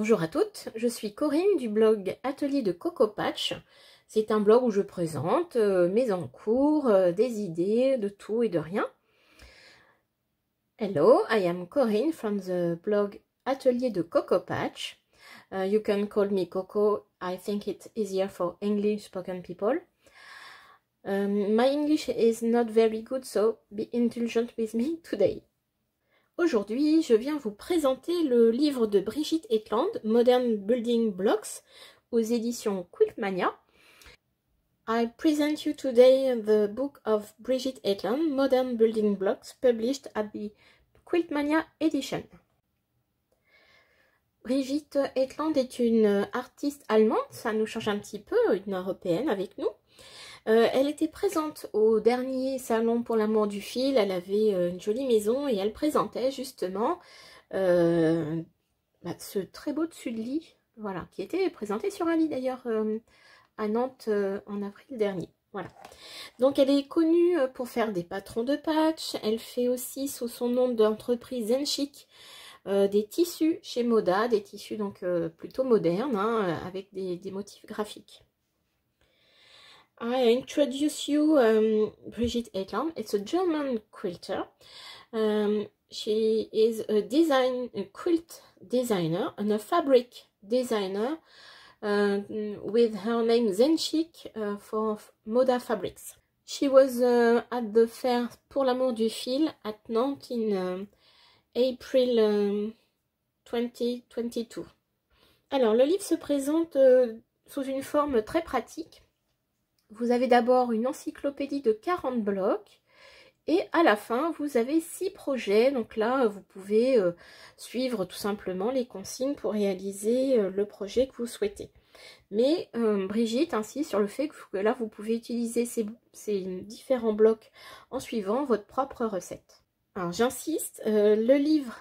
Bonjour à toutes, je suis Corinne du blog Atelier de Coco Patch. C'est un blog où je présente mes encours, des idées, de tout et de rien. Hello, I am Corinne from the blog Atelier de Coco Patch. You can call me Coco, I think it's easier for English spoken people. My English is not very good, so be indulgent with me today. Aujourd'hui, je viens vous présenter le livre de Brigitte Hetland, Modern Building Blocks, aux éditions Quiltmania. I present you today the book of Brigitte Hetland, Modern Building Blocks, published at the Quiltmania edition. Brigitte Hetland est une artiste allemande, ça nous change un petit peu, une européenne avec nous. Elle était présente au dernier salon pour l'amour du fil, elle avait une jolie maison et elle présentait justement ce très beau dessus de lit, voilà, qui était présenté sur un lit d'ailleurs à Nantes en avril dernier. Voilà. Donc elle est connue pour faire des patrons de patch, elle fait aussi sous son nom d'entreprise Zenchic des tissus chez Moda, des tissus donc plutôt modernes, hein, avec des motifs graphiques. I introduce you Brigitte Hetland. It's a German quilter. She is a quilt designer and a fabric designer with her name Zenchic for Moda Fabrics. She was at the fair Pour l'amour du fil at Nantes in April 2022. Alors, le livre se présente sous une forme très pratique. Vous avez d'abord une encyclopédie de 40 blocs et à la fin, vous avez 6 projets. Donc là, vous pouvez suivre tout simplement les consignes pour réaliser le projet que vous souhaitez. Mais Brigitte insiste sur le fait que là, vous pouvez utiliser ces différents blocs en suivant votre propre recette. Alors j'insiste, les livres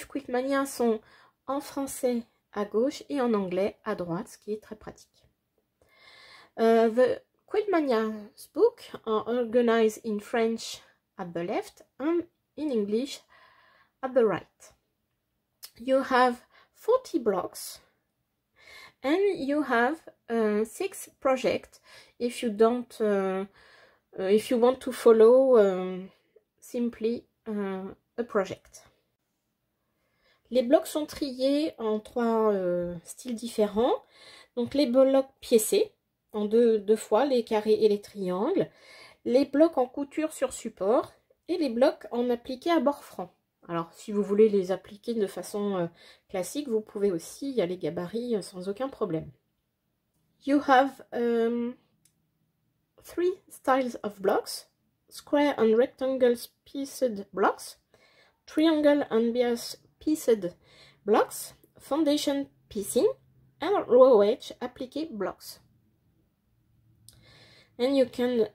Quiltmania sont en français à gauche et en anglais à droite, ce qui est très pratique. The Quiltmania's books are organized in French at the left and in English at the right. You have 40 blocks and you have 6 projects if you don't if you want to follow simply a project. Les blocs sont triés en 3 styles différents. Donc les blocs piécés en deux fois, les carrés et les triangles, les blocs en couture sur support et les blocs en appliqué à bord franc. Alors si vous voulez les appliquer de façon classique, vous pouvez aussi, il y a les gabarits sans aucun problème. You have 3 styles of blocks: square and rectangle pieced blocks, triangle and bias pieced blocks, foundation piecing, and raw edge appliqué blocks. And you can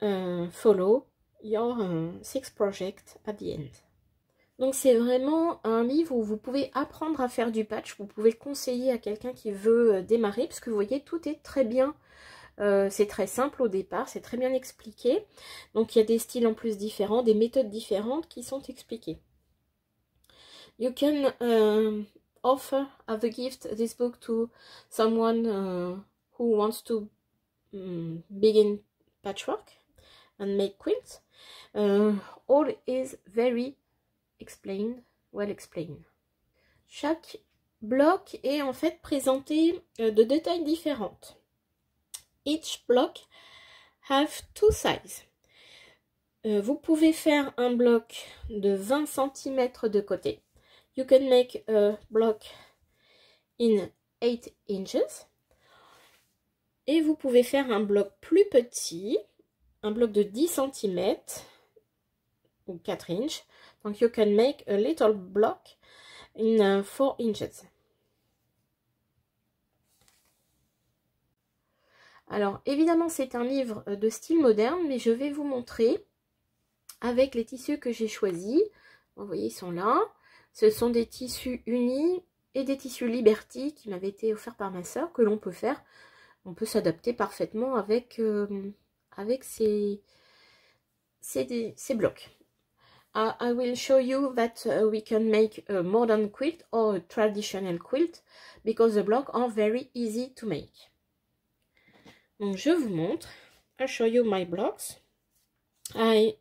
follow your 6 projects at the end. Donc c'est vraiment un livre où vous pouvez apprendre à faire du patch. Vous pouvez le conseiller à quelqu'un qui veut démarrer, parce que vous voyez, tout est très bien. C'est très simple au départ, c'est très bien expliqué. Donc il y a des styles en plus différents, des méthodes différentes qui sont expliquées. You can offer as a gift this book to someone who wants to begin patchwork and make quilts. All is very well explained. Chaque bloc est en fait présenté de deux tailles différentes. Each block have 2 sizes. Vous pouvez faire un bloc de 20 cm de côté. You can make a block in 8 inches. Et vous pouvez faire un bloc plus petit, un bloc de 10 cm ou 4 inches. Donc, you can make a little block in 4 inches. Alors, évidemment, c'est un livre de style moderne, mais je vais vous montrer avec les tissus que j'ai choisis. Vous voyez, ils sont là. Ce sont des tissus unis et des tissus Liberty qui m'avaient été offerts par ma soeur, que l'on peut faire. On peut s'adapter parfaitement avec ces blocs. I will show you that we can make a modern quilt or a traditional quilt because the blocks are very easy to make. Donc je vous montre. I'll show you my blocks. I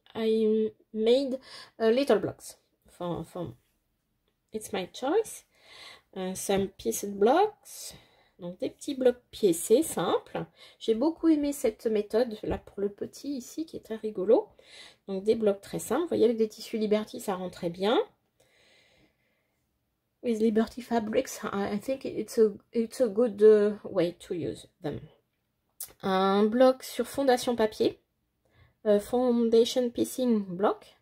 made little blocks for it's my choice. Some pieced blocks. Donc des petits blocs piécés simples. J'ai beaucoup aimé cette méthode là pour le petit ici qui est très rigolo. Donc des blocs très simples. Vous voyez, avec des tissus Liberty ça rend très bien. With Liberty Fabrics, I think it's a good way to use them. Un bloc sur fondation papier. Foundation Piecing Block.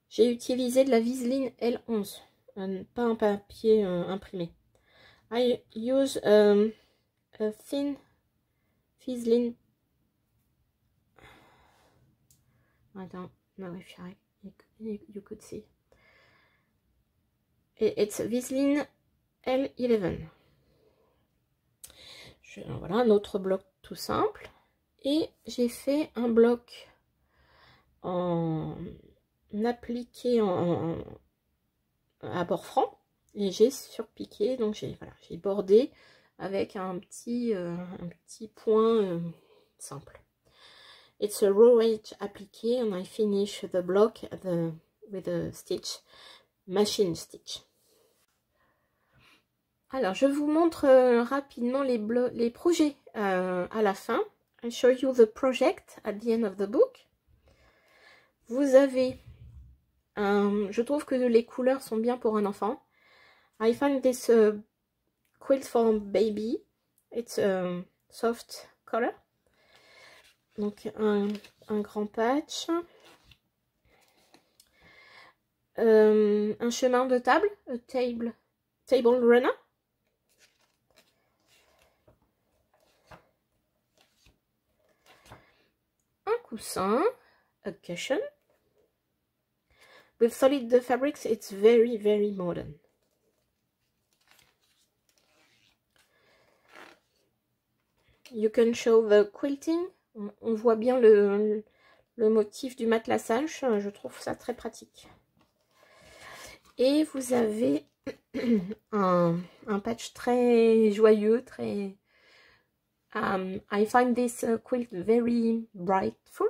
J'ai utilisé de la Viseline L11. Pas un papier imprimé. I use a thin Viseline. I don't know if you could see. It's Viseline L11. Voilà, un autre bloc tout simple. Et j'ai fait un bloc en appliqué à bord franc. Et j'ai surpiqué, donc j'ai bordé avec un petit point simple. It's a raw edge appliqué and I finish the block with a stitch, machine stitch. Alors je vous montre rapidement les projets à la fin. I show you the project at the end of the book. Vous avez, je trouve que les couleurs sont bien pour un enfant. I find this quilt for baby. It's a soft color. Donc un grand patch. Un chemin de table, a table runner. Un coussin, a cushion. With solid fabrics, it's very, very modern. You can show the quilting. On voit bien le motif du matelassage. Je trouve ça très pratique. Et vous avez un patch très joyeux, très... I find this quilt very brightful.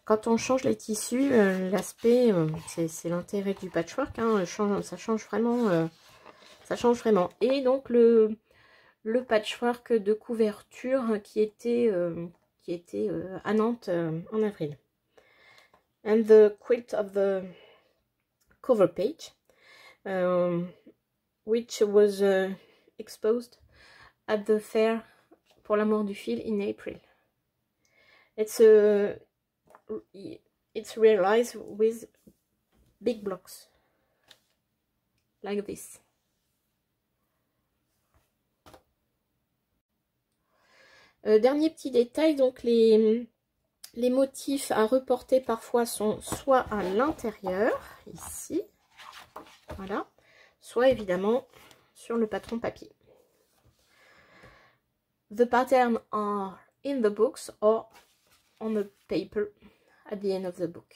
Quand on change les tissus, l'aspect, c'est l'intérêt du patchwork, hein, ça change vraiment. Et donc le patchwork de couverture qui était à Nantes en avril. And the quilt of the cover page, which was exposed at the fair pour l'amour du fil in April. It's realized with big blocks like this. Dernier petit détail, donc les motifs à reporter parfois sont soit à l'intérieur, ici, voilà, soit évidemment sur le patron papier. The patterns are in the books or on the paper at the end of the book.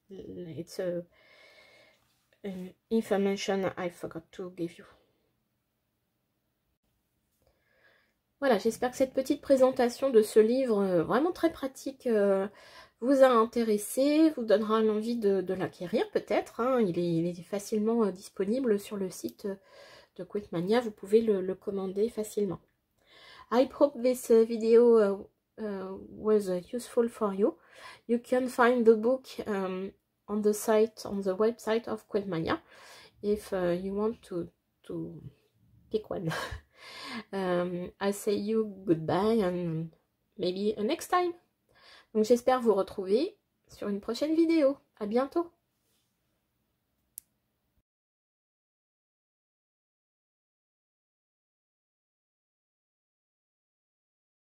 It's an information I forgot to give you. Voilà, j'espère que cette petite présentation de ce livre vraiment très pratique vous a intéressé, vous donnera l'envie de l'acquérir peut-être. Hein. Il est facilement disponible sur le site de Quiltmania, vous pouvez le commander facilement. I hope this video was useful for you. You can find the book on the website of Quiltmania if you want to pick one. I say you goodbye and maybe a next time. Donc j'espère vous retrouver sur une prochaine vidéo. À bientôt.